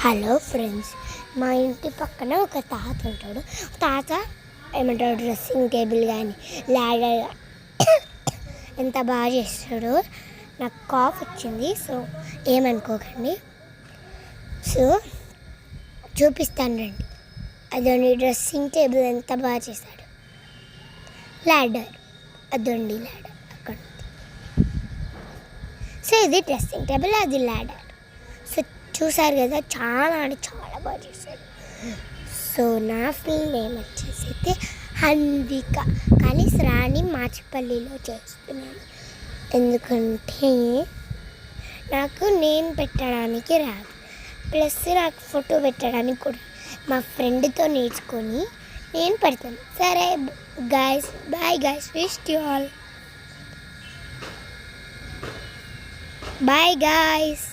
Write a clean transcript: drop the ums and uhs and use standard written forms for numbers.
Hello friends, మా ఇంటి పక్కన ఒక తాత ఉంటాడు. తాత ఏమంటాడు, డ్రెస్సింగ్ టేబుల్ కానీ ల్యాడర్ ఎంత బాగా చేస్తాడో. నాకు కాఫ్ వచ్చింది, సో ఏమనుకోకండి. సో చూపిస్తాను రండి. అదండి డ్రెస్సింగ్ టేబుల్ ఎంత బాగా చేశాడు. ల్యాడర్ అదండి, ల్యాడర్ అక్కడ. సో ఇది డ్రెస్సింగ్ టేబుల్, అది ల్యాడర్. సో చూసారు కదా, చాలా అంటే చాలా బాగా చేశారు. సో నా ఫుల్ నేమ్ వచ్చేసి అయితే హన్విక, కానీ శ్రాని మాచిపల్లిలో చేస్తున్నాను. ఎందుకంటే నాకు నేను పెట్టడానికి రాదు, ప్లస్ నాకు ఫోటో పెట్టడానికి కూడా మా ఫ్రెండ్తో నేర్చుకొని నేను పెడతాను. సరే guys, bye guys, wish you all, bye guys.